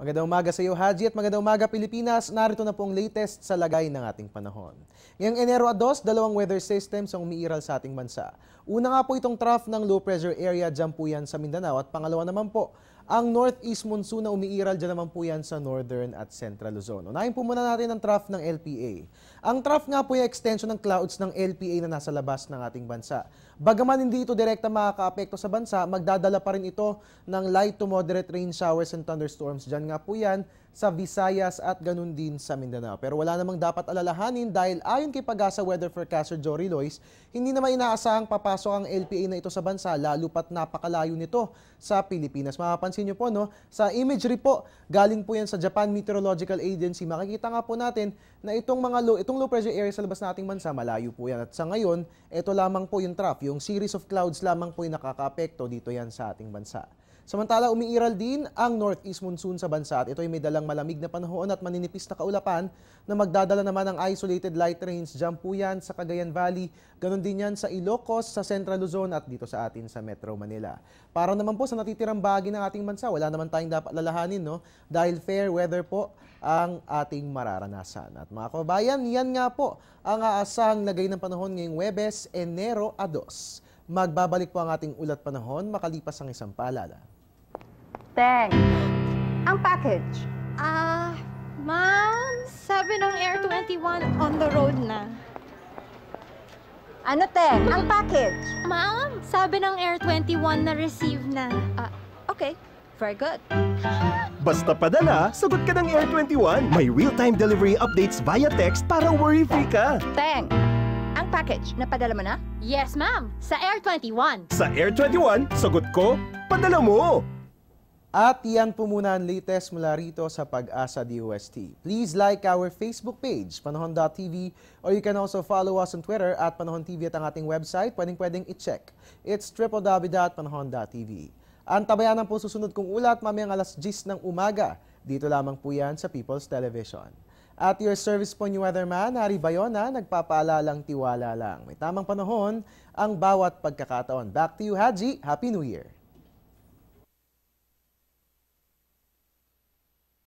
Magandang umaga sa iyo, Haji, at magandang umaga, Pilipinas. Narito na po ang latest sa lagay ng ating panahon. Ngayong Enero 2, dalawang weather systems ang umiiral sa ating bansa. Una nga po itong trough ng low pressure area, dyan po yan sa Mindanao. At pangalawa naman po, ang northeast monsoon na umiiral, dyan naman po yan sa northern at central Luzon. Unahin po muna natin ang trough ng LPA. Ang trough nga po yung extension ng clouds ng LPA na nasa labas ng ating bansa. Bagaman hindi ito direkta makakaapekto sa bansa, magdadala pa rin ito ng light to moderate rain showers and thunderstorms. Diyan nga po yan sa Visayas at ganun din sa Mindanao. Pero wala namang dapat alalahanin dahil ayon kay Pag-asa Weather Forecaster Jory Lois, hindi naman inaasahang papasok ang LPA na ito sa bansa lalo pat napakalayo nito sa Pilipinas. Mapapansin nyo po, no? Sa imagery po, galing po yan sa Japan Meteorological Agency. Makikita nga po natin na itong low pressure area sa labas ng ating bansa, malayo po yan. At sa ngayon, ito lamang po yung trough. Yung series of clouds lamang po yung nakakaapekto dito yan sa ating bansa. Samantala, umiiral din ang northeast monsoon sa bansa at ito ay may dalang malamig na panahon at maninipis na kaulapan na magdadala naman ng isolated light rains. Diyan po yan sa Cagayan Valley, ganun din yan sa Ilocos, sa Central Luzon at dito sa atin sa Metro Manila. Para naman po sa natitirang bahagi ng ating bansa, wala naman tayong dapat lalahanin, no? Dahil fair weather po ang ating mararanasan. At mga kababayan, yan nga po ang aasahang lagay ng panahon ngayong Huwebes, Enero 2. Magbabalik po ang ating ulat panahon makalipas ang isang paalala. Teng, ang package. Ma'am, sabi ng Air 21 on the road na. Ano, Teng? Ang package. Ma'am, sabi ng Air 21 na receive na. Okay, very good. Basta padala, sagot ka ng Air 21. May real-time delivery updates via text para worry-free ka. Teng, ang package, napadala mo na? Yes, ma'am, sa Air 21. Sa Air 21, sagot ko, padala mo! At yan po muna ang latest mula rito sa Pag-asa DOST. Please like our Facebook page, panahon.tv, or you can also follow us on Twitter at Panahon TV at ang ating website, pwedeng i-check. It's www.panahon.tv. Ang tabayanan po susunod kong ulat mamayang alas 10 ng umaga. Dito lamang po yan sa People's Television. At your service po ni Weatherman, Harry Bayona, nagpapaalalang tiwala lang. May tamang panahon ang bawat pagkakataon. Back to you, Haji. Happy New Year!